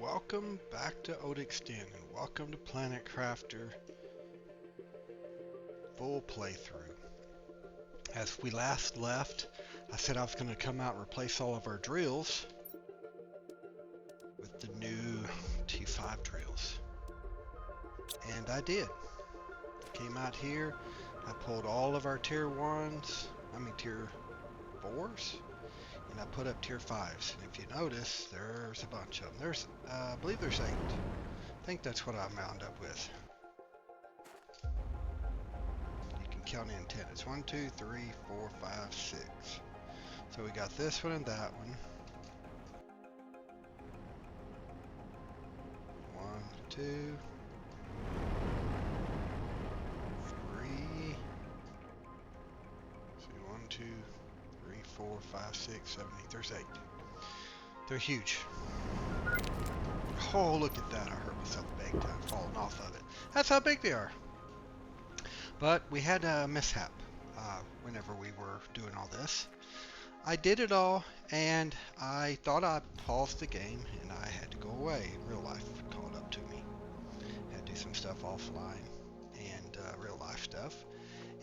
Welcome back to Odixden and welcome to Planet Crafter full playthrough. As we last left, I said I was going to come out and replace all of our drills with the new T5 drills. And I did. Came out here, I pulled all of our tier 4s, and I put up tier 5s. And if you notice, there's a bunch of them. I believe there's 8. I think that's what I wound up with. You can count in 10. It's 1, 2, 3, 4, 5, 6. So we got this one and that one. 1, 2, 3. See, 1, 2, 3, 4, 5, 6, 7, 8. There's 8. They're huge. Oh, look at that. I hurt myself big time falling off of it. That's how big they are. But we had a mishap whenever we were doing all this. I did it all, and I thought I paused the game, and I had to go away. Real life caught up to me. Had to do some stuff offline and real life stuff.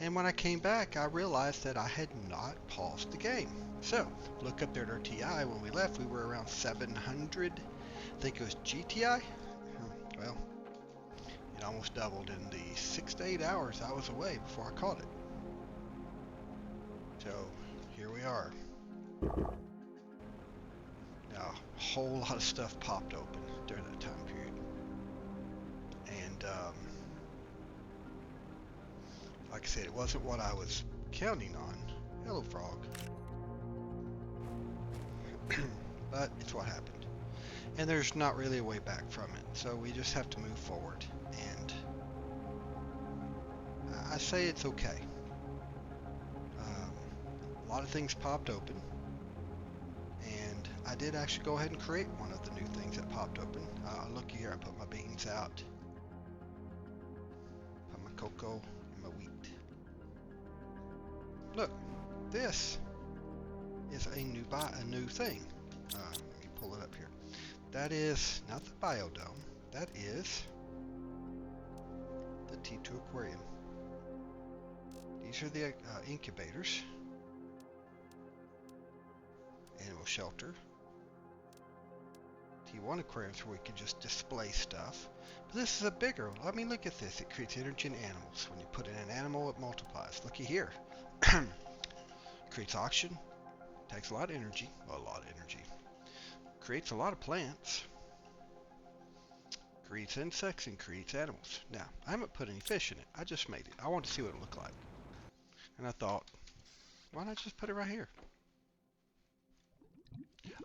And when I came back, I realized that I had not paused the game. So, look up there at our TI. When we left, we were around 700. I think it was GTI. Well, it almost doubled in the 6 to 8 hours I was away before I caught it. So, here we are. Now, a whole lot of stuff popped open during that time period. And, like I said, it wasn't what I was counting on. Hello, frog. But it's what happened. And there's not really a way back from it. So we just have to move forward. And I say it's okay. A lot of things popped open. And I did actually go ahead and create one of the new things that popped open. Look here, I put my beans out. Put my cocoa and my wheat. Look, this is a new thing. Let me pull it up here. That is not the biodome. That is the T2 aquarium. These are the incubators. Animal shelter. T1 aquariums where we can just display stuff. But this is a bigger one. I mean, look at this. It creates energy in animals. When you put in an animal, it multiplies. Looky here. Creates oxygen. Takes a lot of energy. Well, a lot of energy. Creates a lot of plants. Creates insects and creates animals. Now, I haven't put any fish in it. I just made it. I wanted to see what it looked like. And I thought, why not just put it right here?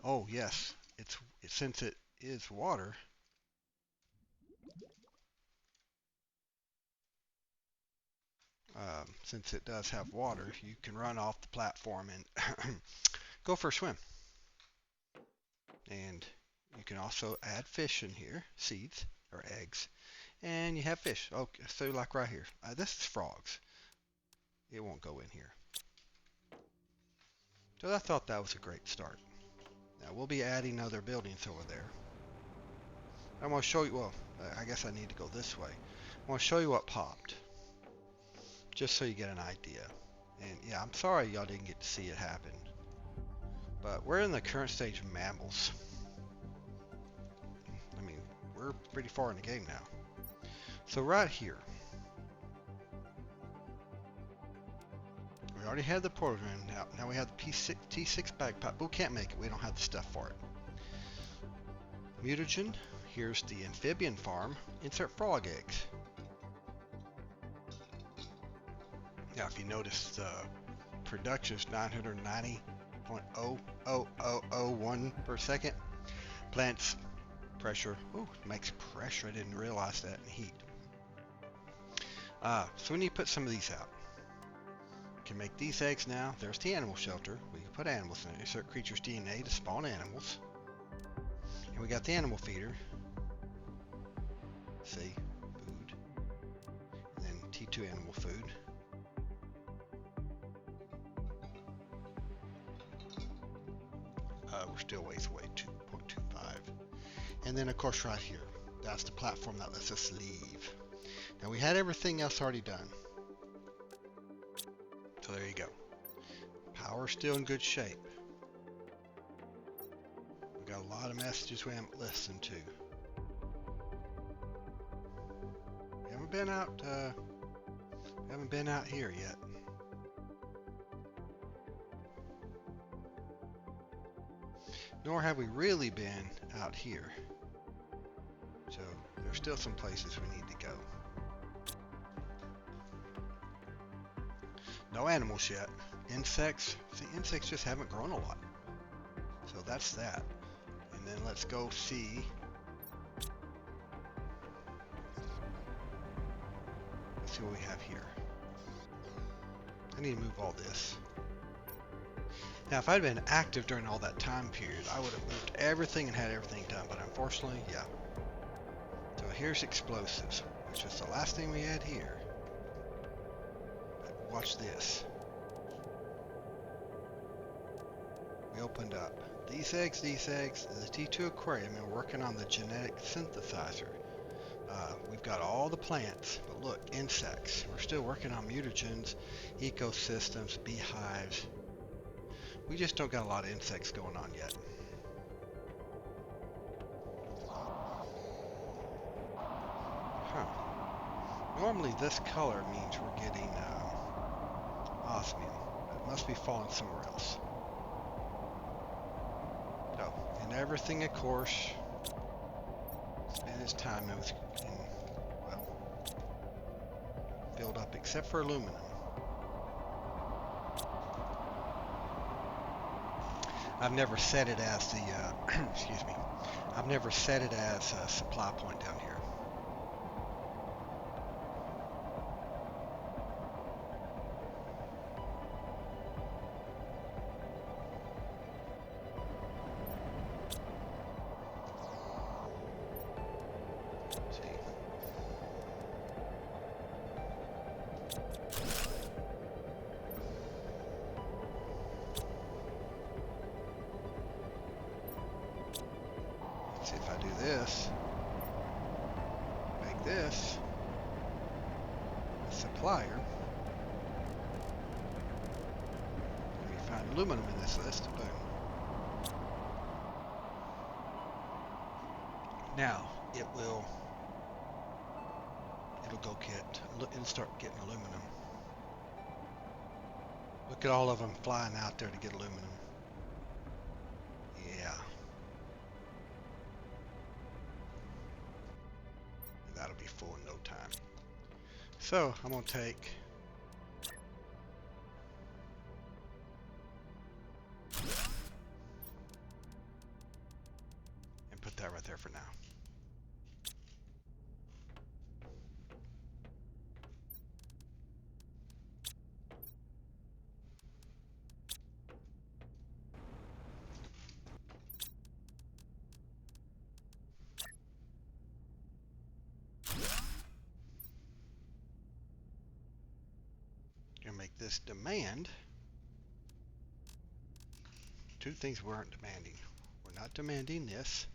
Oh, yes. Since it is water, since it does have water, you can run off the platform and go for a swim. And you can also add fish in here, seeds or eggs, and you have fish. Okay, so like right here, this is frogs. It won't go in here. So I thought that was a great start. Now we'll be adding other buildings over there. I'm going to show you, well, I guess I need to go this way. I'm going to show you what popped, just so you get an idea. And yeah, I'm sorry y'all didn't get to see it happen. But we're in the current stage of mammals. I mean, we're pretty far in the game now. So right here, we already had the portal room. Now we have the T6 bagpipe, but we can't make it. We don't have the stuff for it. Mutagen. Here's the amphibian farm. Insert frog eggs. Now, if you notice, the production is 990.00001 per second. Plants pressure. Oh, makes pressure. I didn't realize that in heat. So we need to put some of these out. We can make these eggs now. There's the animal shelter. We can put animals in it. Insert creatures' DNA to spawn animals. And we got the animal feeder. See, food. And then T2 animal food. We're still ways away, 2.25. And then of course right here, that's the platform that lets us leave. Now we had everything else already done. So there you go. Power's still in good shape. We got a lot of messages we haven't listened to. We haven't been out here yet. Nor have we really been out here. So there's still some places we need to go. No animals yet. Insects, see, insects just haven't grown a lot. So that's that. And then let's go see. Let's see what we have here. I need to move all this. Now, if I'd been active during all that time period, I would have moved everything and had everything done. But unfortunately, yeah. So here's explosives, which is the last thing we had here. But watch this. We opened up these eggs, the T2 aquarium, and we're working on the genetic synthesizer. We've got all the plants, but look, insects. We're still working on mutagens, ecosystems, beehives. We just don't got a lot of insects going on yet. Huh. Normally this color means we're getting osmium. It must be falling somewhere else. So, and everything, of course, spent its time and was, well, filled up except for aluminum. I've never set it as the, excuse me, I've never set it as a supply point down here. See if I do this, make this a supplier. Let me find aluminum in this list. Boom. Now it'll start getting aluminum. Look at all of them flying out there to get aluminum. Yeah. That'll be full in no time. So I'm gonna take and put that right there for now. Make this demand. Two things we aren't demanding. We're not demanding this,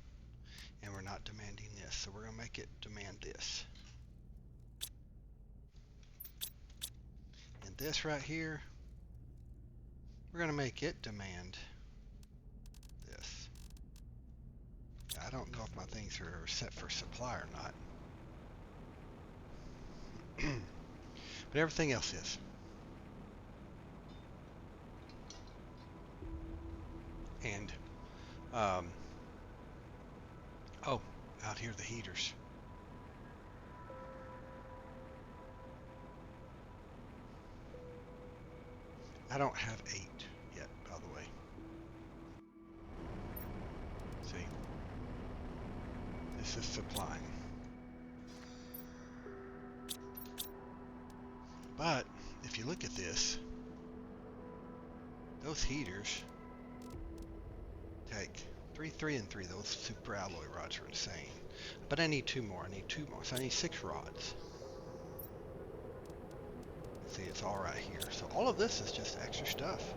and we're not demanding this. So we're going to make it demand this. And this right here, we're going to make it demand this. I don't know if my things are set for supply or not. But everything else is. And, oh, out here the heaters. I don't have 8 yet, by the way. See? This is supplying. But, if you look at this, those heaters take 3, and 3. Those super alloy rods are insane. But I need 2 more. I need 2 more. So I need 6 rods. See, it's all right here. So all of this is just extra stuff.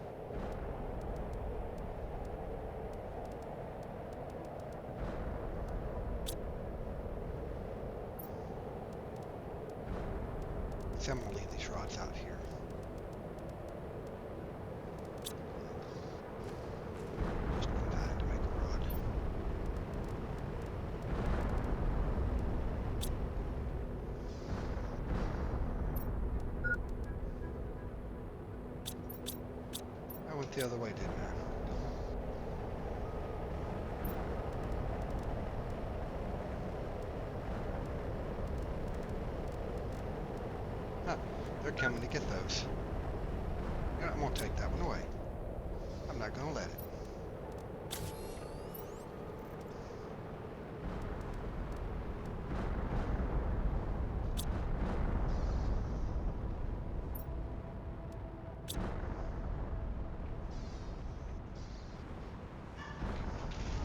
See, I'm gonna leave these rods out here. Just one kind to make a rod. I went the other way, didn't I? Ah, they're coming to get those. You know, I'm gonna take that one away. I'm not gonna let it.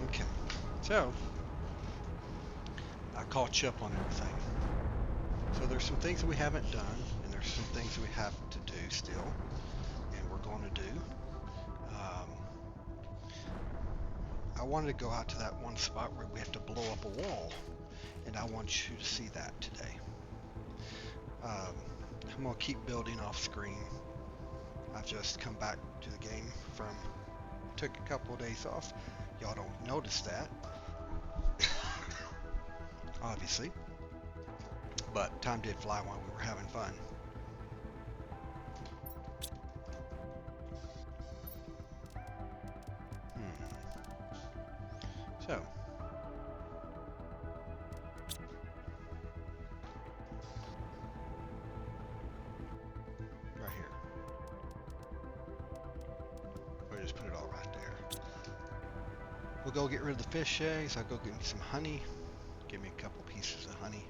Okay, so I caught you up on everything. So there's some things that we haven't done, and there's some things that we have to do still, and we're going to do. Um, I wanted to go out to that one spot where we have to blow up a wall, and I want you to see that today. I'm going to keep building off screen. I've just come back to the game from, took a couple of days off. Y'all don't notice that, obviously, but time did fly while we were having fun. So, right here. We'll just put it all right there. We'll go get rid of the fish eggs. I'll go get me some honey. Give me a couple pieces of honey.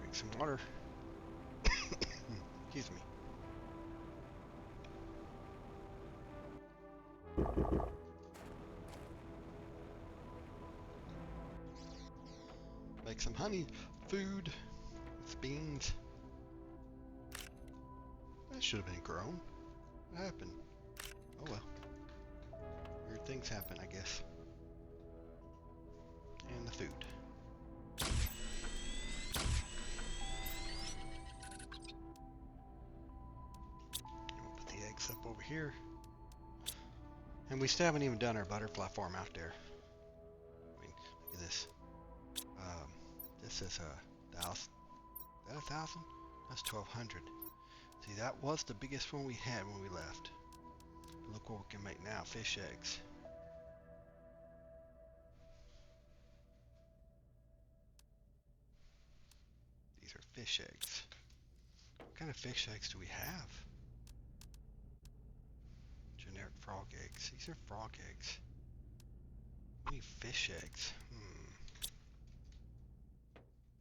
Drink some water. Excuse me. Make some honey, food, with beans. That should have been grown. What happened? Oh well. Weird things happen, I guess. And the food. We'll put the eggs up over here. And we still haven't even done our butterfly farm out there. I mean, look at this. This is a 1,000. Is that 1,000? That's 1,200. See, that was the biggest one we had when we left. Look what we can make now, fish eggs. These are fish eggs. What kind of fish eggs do we have? Generic frog eggs. These are frog eggs. We need fish eggs.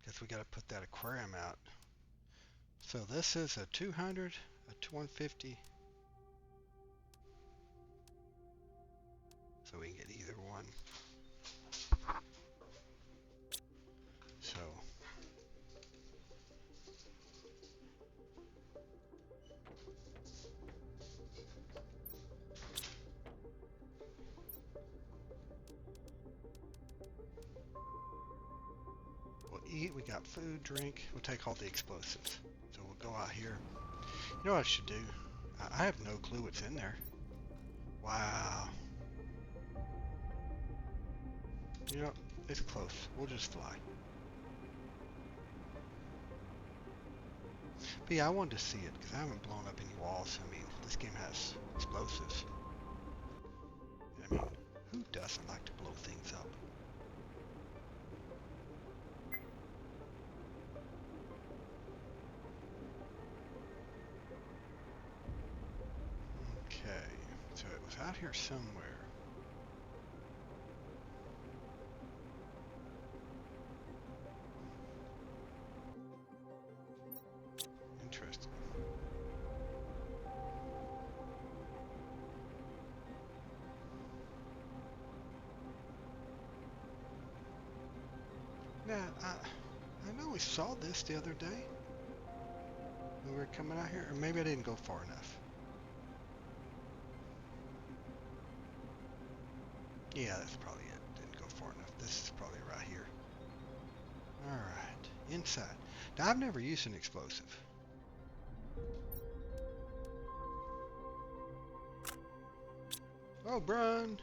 Guess we gotta put that aquarium out. So this is a 200, a 150. So we can get either one. So we'll eat, we got food, drink, we'll take all the explosives. So we'll go out here. You know what I should do? I have no clue what's in there. Wow. You know, it's close. We'll just fly. But yeah, I wanted to see it because I haven't blown up any walls. I mean, this game has explosives. I mean, who doesn't like to blow things up? Okay, so it was out here somewhere. Interesting. Now, I know we saw this the other day when we were coming out here, or maybe I didn't go far enough. Yeah, that's probably it. Didn't go far enough. This is probably right here. Alright, inside. Now, I've never used an explosive. Oh, Brun!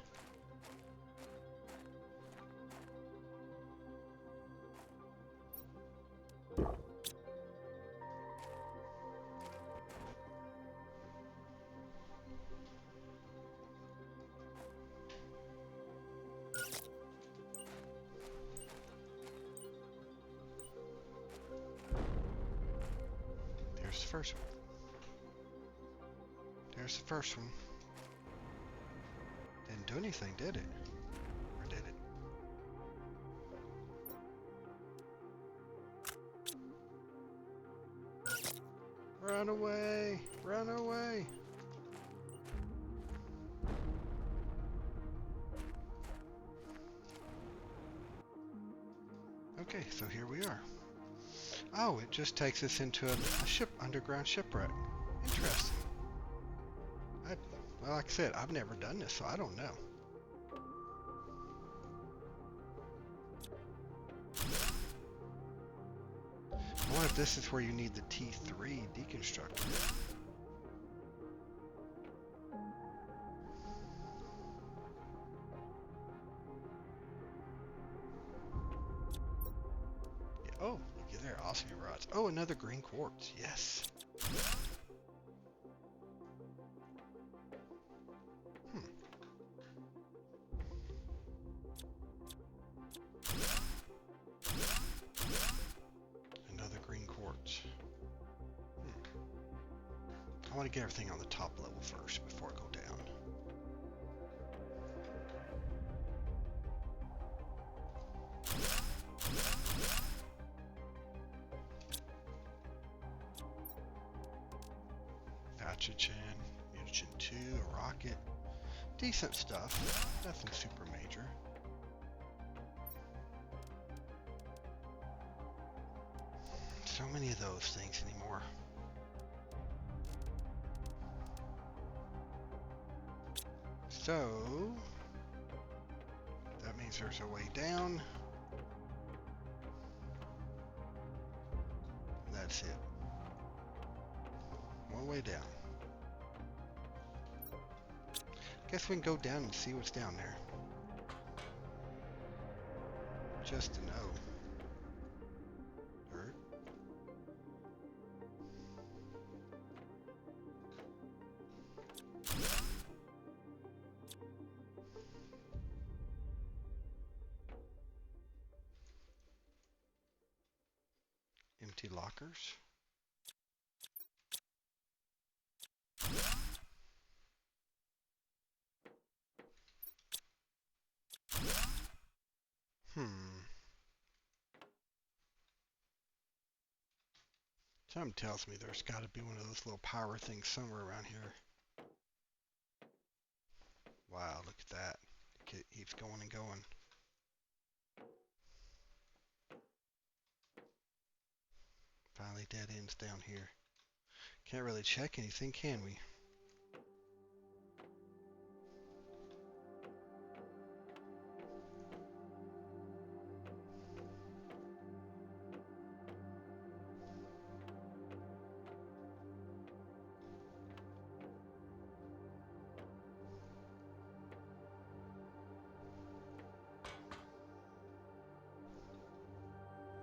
There's the first one. There's the first one. Didn't do anything, did it? Or did it? Run away! Run away! Okay, so here we are. Oh, it just takes us into a underground shipwreck. Interesting. Well, like I said, I've never done this, so I don't know. I wonder if this is where you need the T3 deconstructor. Yeah, oh, looky there, osmium rods. Oh, another green quartz. Yes. Another green quartz. I want to get everything on the top level first before I go down. Nitrogen, mutagen 2, a rocket. Decent stuff. Nothing super major. So many of those things anymore. So that means there's a way down. That's it. One way down. Guess we can go down and see what's down there. Just to know. Dirt. Empty lockers. Something tells me there's got to be one of those little power things somewhere around here. Wow, look at that. It keeps going and going. Finally dead ends down here. Can't really check anything, can we?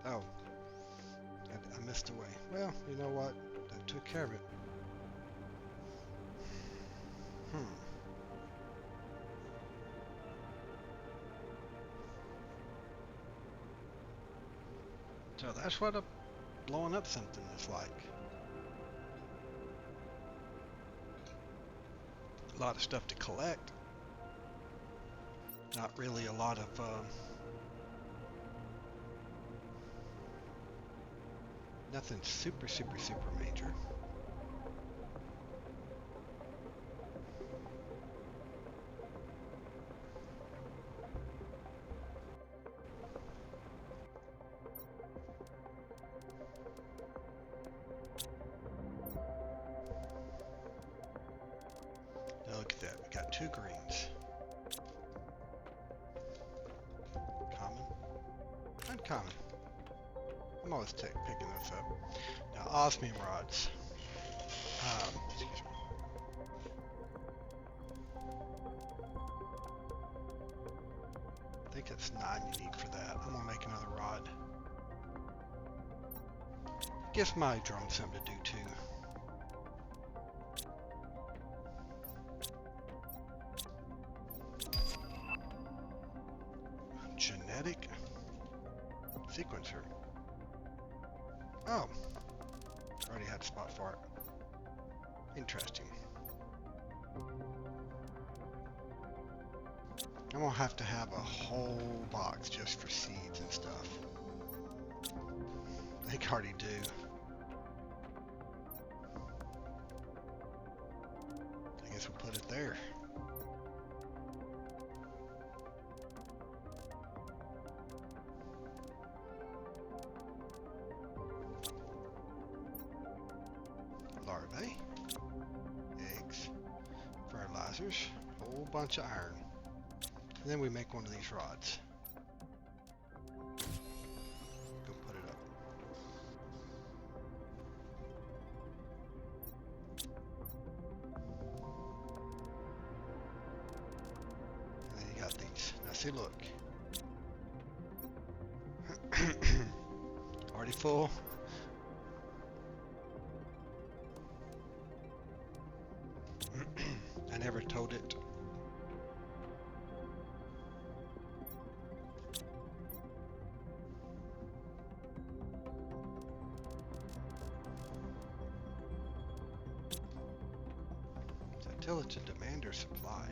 Oh, I missed a way. Well, you know what? That took care of it. So that's what blowing up something is like. A lot of stuff to collect. Not really a lot of nothing super major. Now look at that, we got 2 greens. Common, uncommon. I'm always picking those up. Now, osmium rods. Excuse me. I think it's 9 you need for that. I'm gonna make another rod. Gives my drone something to do too. Genetic sequencer. Oh, already had a spot for it. Interesting. I'm gonna have to have a whole box just for seeds and stuff. They already do. I guess we'll put it there. Larvae, eggs, fertilizers, whole bunch of iron. And then we make one of these rods. Go put it up. And then you got these. Now see, look. Already full. I never towed it. So until it's a demand or supply.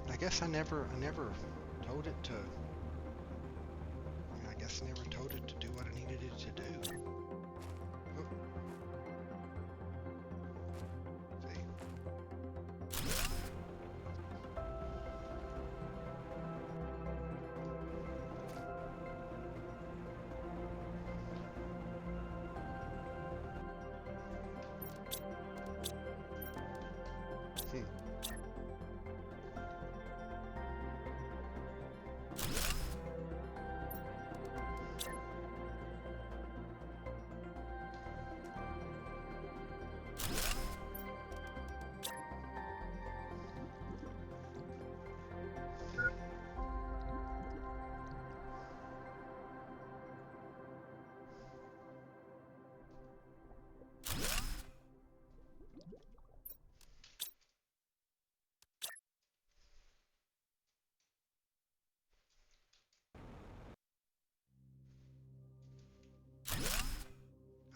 I guess I never told it to. I guess I never told it to do what I needed it to do. Oh. See.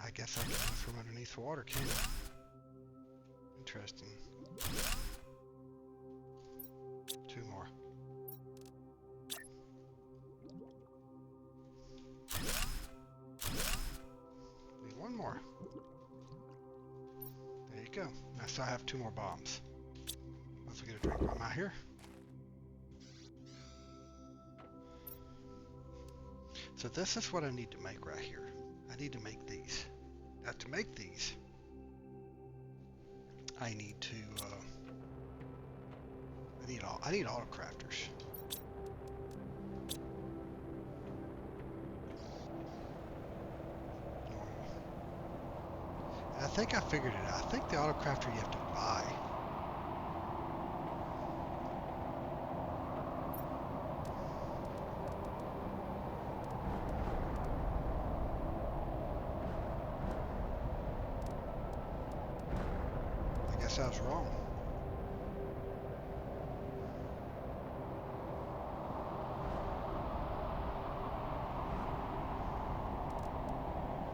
I guess I can go from underneath the water, can I? Interesting. 2 more. Need 1 more. There you go. Now, so I have 2 more bombs. Let's get a drink while I'm out here. So this is what I need to make right here. I need to make these. Now to make these, I need to. I need auto crafters. And I think I figured it out. I think the auto crafter you have to buy. I was wrong.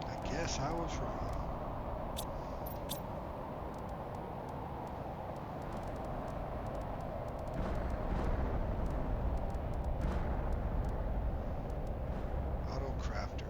I guess I was wrong. Auto crafter.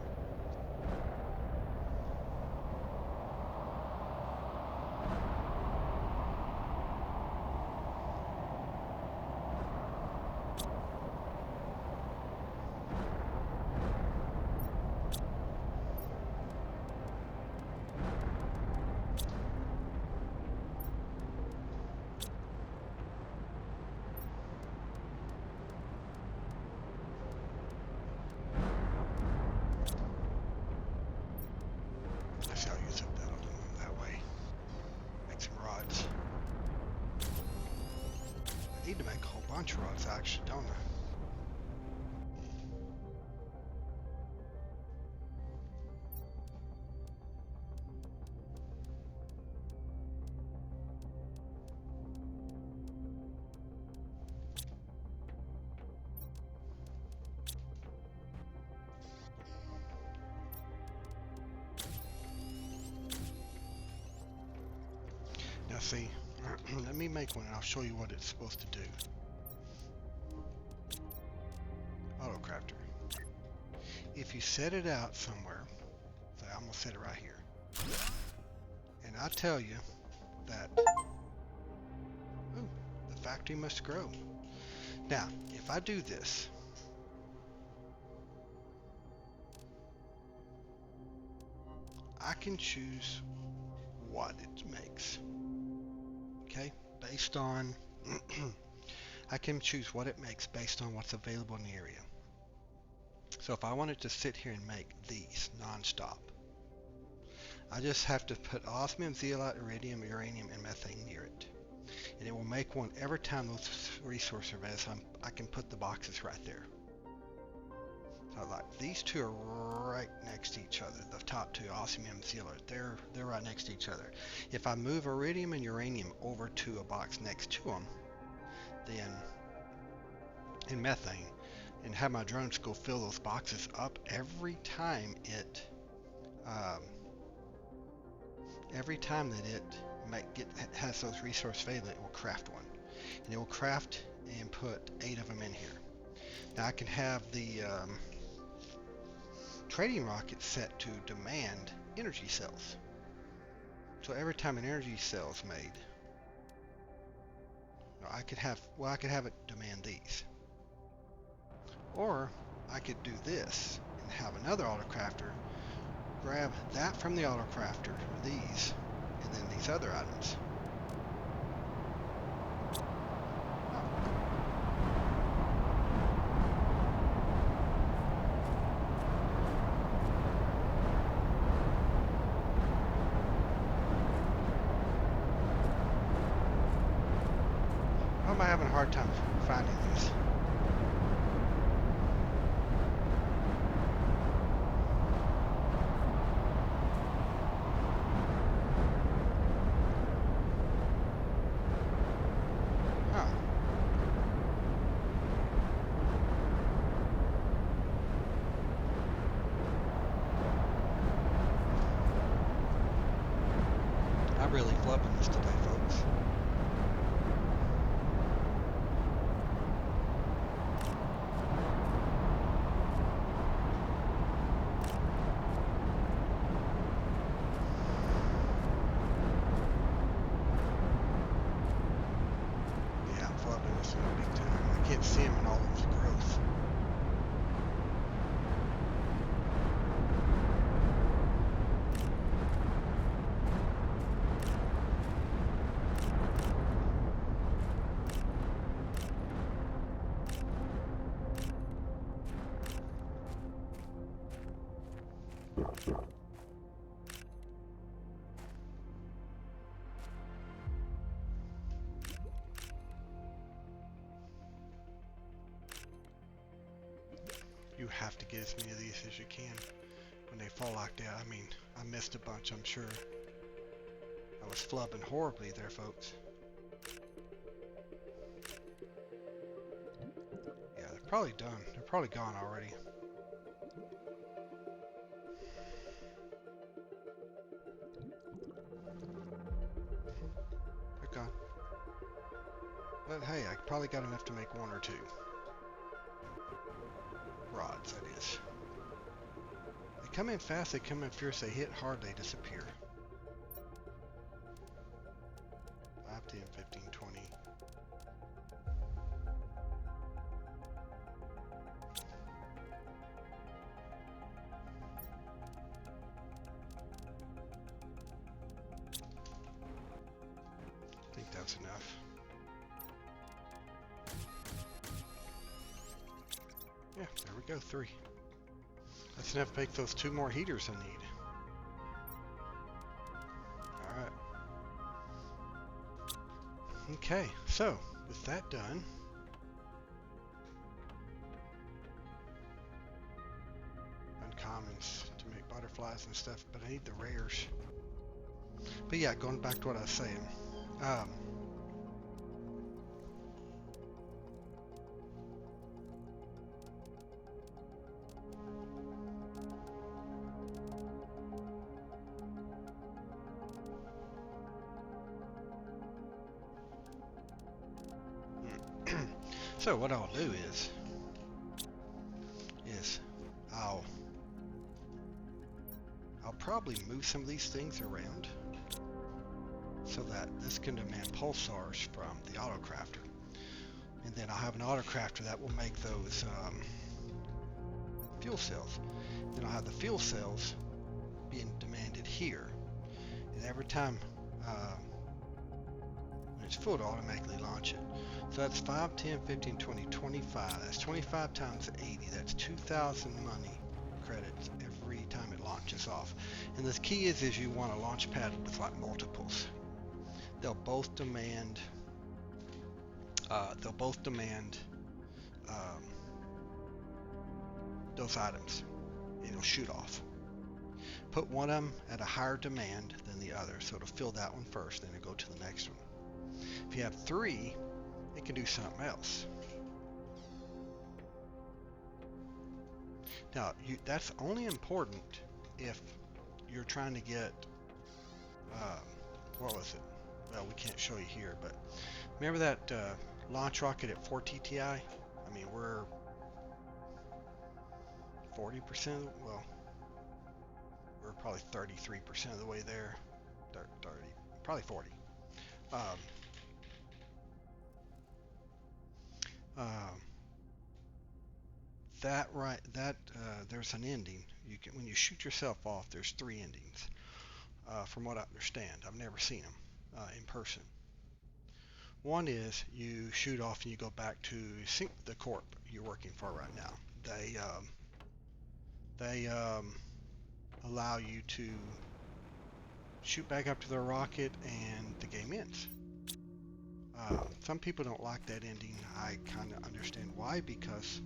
need to make a whole bunch of rods, actually, don't I? Now see, let me make one and I'll show you what it's supposed to do. Autocrafter. If you set it out somewhere, say I'm gonna set it right here, and I tell you that, ooh, the factory must grow. Now, if I do this, I can choose what it makes. Okay, based on I can choose what it makes based on what's available in the area. So if I wanted to sit here and make these non-stop, I just have to put osmium, zeolite, iridium, uranium, and methane near it. And it will make one every time those resources are available. So I can put the boxes right there. So like these two are right next to each other. The top two, osmium and zeolite, they're right next to each other. If I move iridium and uranium over to a box next to them, then in methane, and have my drones go fill those boxes up every time it that it has those resources available, it will craft one, and it will craft and put 8 of them in here. Now I can have the trading rocket set to demand energy cells. So every time an energy cell is made, I could have it demand these. Or I could do this and have another autocrafter grab that from the autocrafter, these, and then these other items. Why am I having a hard time finding these? I'm really flubbing this today, folks. Yeah, I'm flubbing this one big time. I can't see them in all of the growth. You have to get as many of these as you can when they fall like that. I mean, I missed a bunch, I'm sure. I was flubbing horribly there, folks. Yeah, they're probably done. They're probably gone already. They're gone. But hey, I probably got enough to make 1 or 2. Rods, that is. They come in fast, they come in fierce, they hit hard, they disappear. 5, 10, 15, 20. I think that's enough. Yeah, there we go, 3. That's enough to make those 2 more heaters I need. Alright. Okay, so with that done, uncommons to make butterflies and stuff, but I need the rares. But yeah, going back to what I was saying. So what I'll do is I'll probably move some of these things around so that this can demand pulsars from the autocrafter, and then I'll have an autocrafter that will make those fuel cells. Then I'll have the fuel cells being demanded here, and every time when it's full, to automatically launch it. So that's 5, 10, 15, 20, 25. That's 25 times 80. That's 2,000 money credits every time it launches off. And the key is you want a launch pad with like multiples. They'll both demand those items. It'll shoot off. Put one of them at a higher demand than the other, so it'll fill that one first, then it'll go to the next one. If you have 3, it can do something else. Now, that's only important if you're trying to get, what was it? Well, we can't show you here, but remember that launch rocket at 4 TTI? I mean, we're 40%, well, we're probably 33% of the way there. 30, probably 40. There's an ending. When you shoot yourself off, there's 3 endings. From what I understand, I've never seen them in person. One is you shoot off and you go back to the corp you're working for right now. They allow you to shoot back up to the rocket and the game ends. Some people don't like that ending. I kind of understand why, because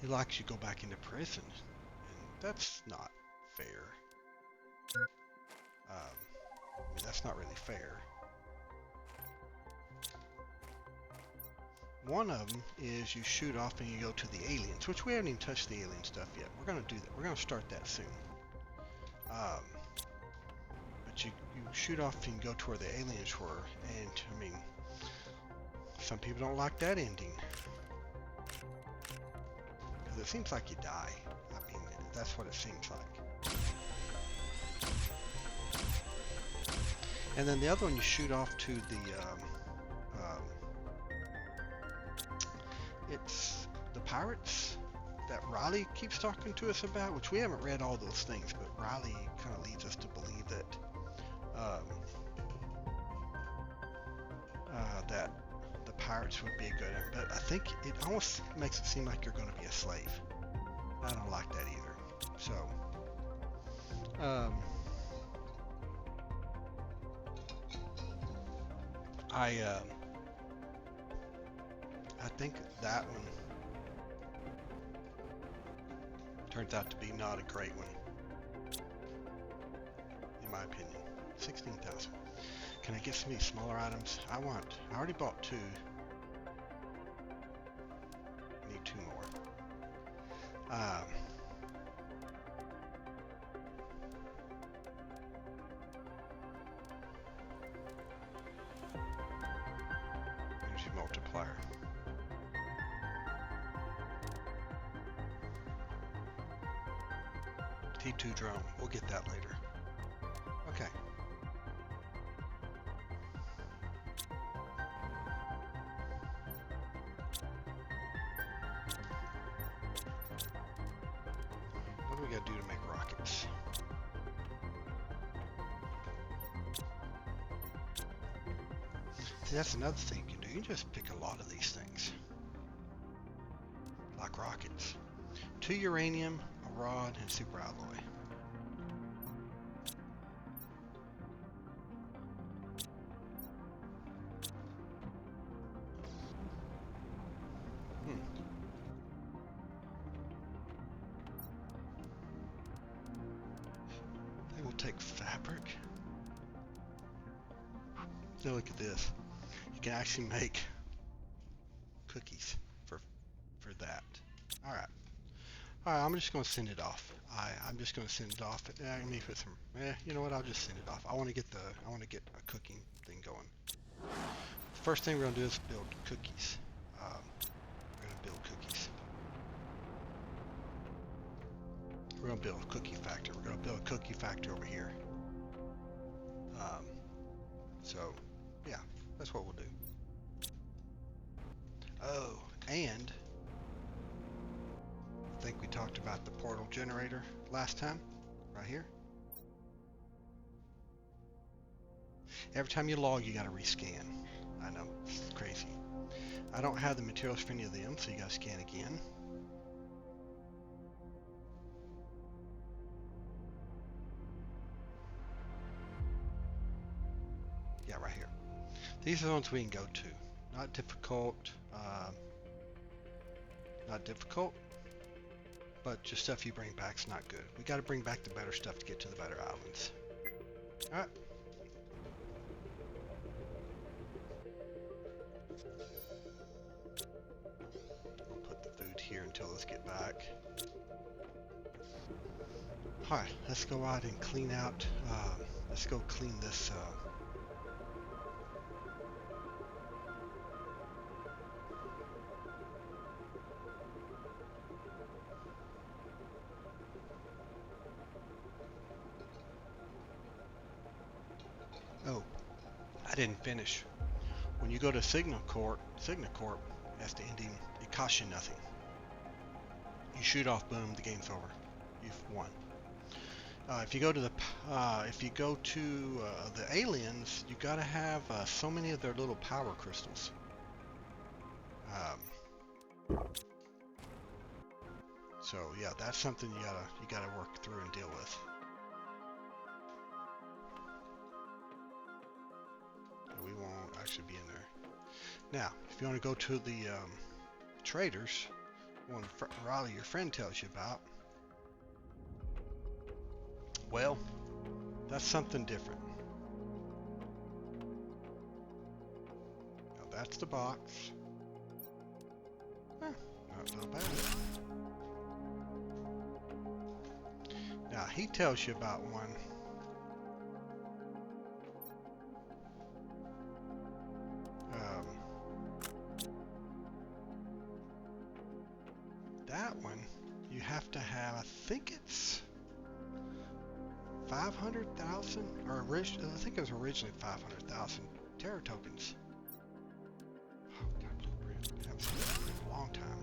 he likes you to go back into prison, and that's not fair. I mean, that's not really fair. One of them is you shoot off and you go to the aliens, which we haven't even touched the alien stuff yet. We're going to do that. We're going to start that soon. But you shoot off and go to where the aliens were, and I mean, some people don't like that ending. Because it seems like you die. I mean, that's what it seems like. And then the other one, you shoot off to the, it's the pirates that Riley keeps talking to us about, which we haven't read all those things, but Riley kind of leads us to believe that that the pirates would be good, but I think it almost makes it seem like you're going to be a slave. I don't like that either. So, I think that one turns out to be not a great one, in my opinion. 16,000. Can I get some of these smaller items? I already bought 2. I need 2 more. Energy multiplier. T2 drone. We'll get that later. Okay. What do we gotta do to make rockets? See, that's another thing you can do. You can just pick a lot of these things. Like rockets. 2 uranium, a rod, and super alloy. take fabric. Now look at this. You can actually make cookies for that. All right. All right, I'm just going to send it off. I'm just going to send it off. Let me put some. You know what? I'll just send it off. I want to get a cooking thing going. First thing we're going to do is build cookies. We're going to build cookies. We're going to build a cookie factory. We're going to build a cookie factory over here. So, yeah, that's what we'll do. Oh, and I think we talked about the portal generator last time, right here. Every time you log, you got to rescan. I know, it's crazy. I don't have the materials for any of them, so you got to scan again. Yeah, right here. These are the ones we can go to. Not difficult. Not difficult. But just stuff you bring back's not good. We got to bring back the better stuff to get to the better islands. All right. We'll put the food here until let's get back. All right, let's go out and clean out. Let's go clean this. Oh, I didn't finish. When you go to Signacorp, that's the ending. It costs you nothing. You shoot off, boom, the game's over. You've won. If you go to the aliens, you gotta have so many of their little power crystals. So yeah, that's something you gotta work through and deal with. We won't actually be in there. Now, if you want to go to the traders, one Riley, your friend, tells you about, well, that's something different. Now that's the box. Not bad. Now he tells you about one. That one, you have to have, I think it's 500,000, or I think it was originally 500,000 Terra tokens. Oh, got blueprint. I haven't seen that in a long time.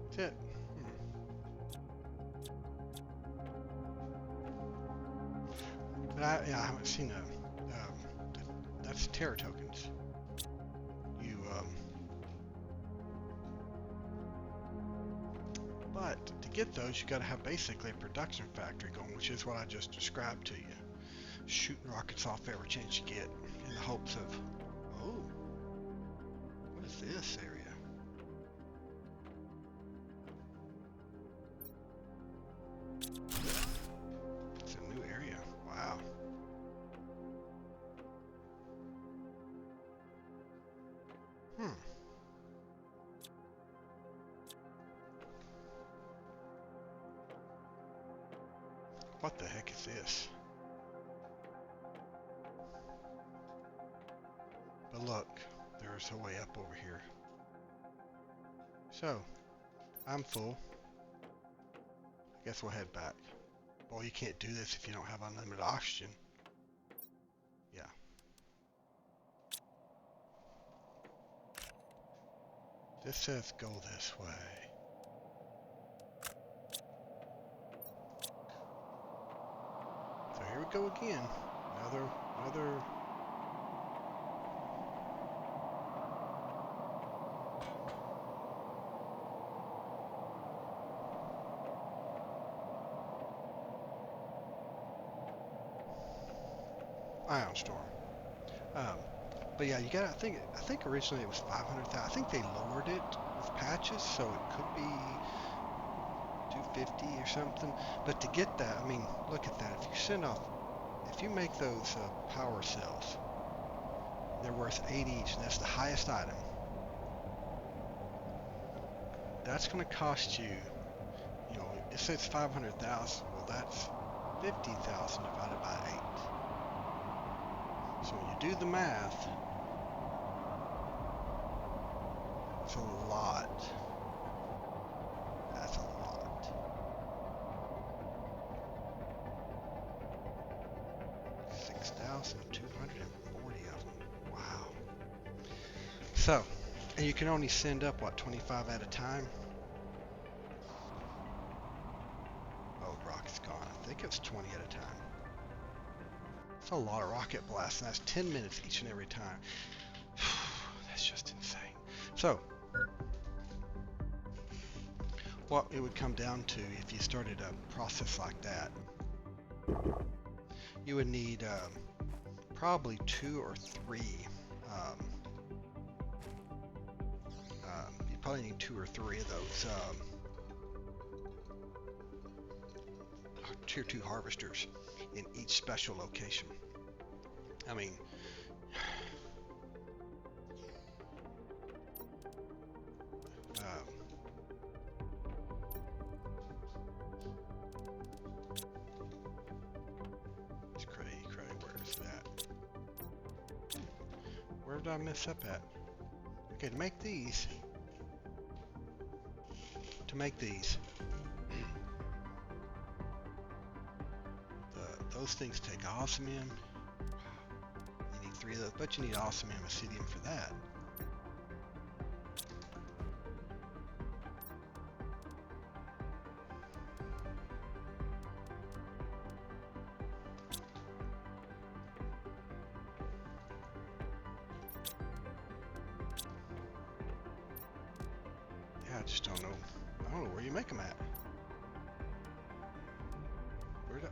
That's it. But I haven't seen that's Terra tokens. But to get those, you got to have basically a production factory going, which is what I just described to you. Shooting rockets off every chance you get, in the hopes of, oh, what is this area? It's a new area. Wow. What the heck is this? But look, there's a way up over here. So, I'm full. I guess we'll head back. Well, you can't do this if you don't have unlimited oxygen. Yeah. This says go this way. So here we go again. Another ion storm. But yeah, you got. I think originally it was 500,000. I think they lowered it with patches, so it could be 250 or something. But to get that, I mean, look at that. If you send off, if you make those power cells, they're worth 8 each, and that's the highest item. That's going to cost you, you know, it says 500,000. Well, that's 50,000 divided by 8. So when you do the math, it's a lot. That's a lot. 6,240 of them. Wow. So, and you can only send up, what, 25 at a time? Oh, rocket's gone. I think it's 20 at a time. That's a lot of rocket blasts, and that's 10 minutes each and every time. That's just insane. So, what it would come down to if you started a process like that, you would need probably 2 or 3. You probably need 2 or 3 of those tier 2 harvesters in each special location. I mean, it's cray. Where is that? Where did I mess up at? Okay, to make these, those things take osmium. You need 3 of those, but you need osmium and obsidian for that. Yeah, I just don't know. I don't know where you make them at. Where'd it?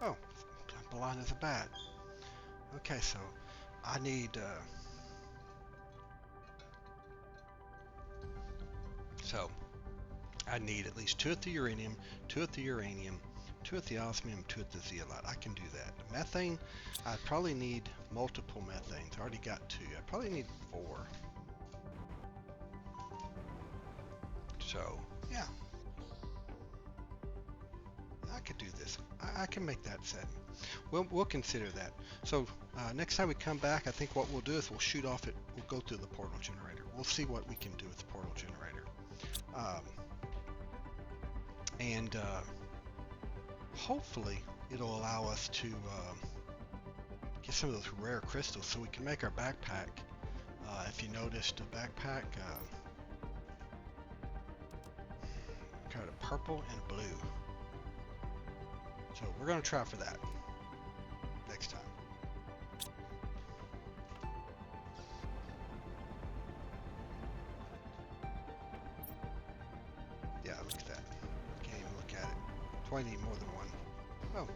Oh, blind as a bat. Okay, so I need at least 2 of the uranium, 2 of the uranium, 2 of the osmium, 2 of the zeolite. I can do that. Methane, I probably need multiple methanes. I already got 2. I probably need 4. So, yeah. I could do this. I can make that setting. We'll consider that. So next time we come back, I think what we'll do is we'll shoot off it. We'll go through the portal generator. We'll see what we can do with the portal generator. And hopefully it'll allow us to get some of those rare crystals so we can make our backpack. If you noticed, the backpack got a purple and a blue. So we're going to try for that next time. Yeah, look at that. Can't even look at it. That's why I need more than one. Oh.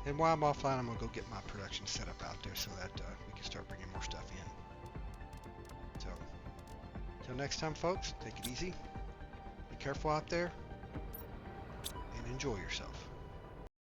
And while I'm offline, I'm going to go get my production set up out there so that we can start bringing more stuff in. So, until next time, folks, take it easy. Be careful out there. And enjoy yourself.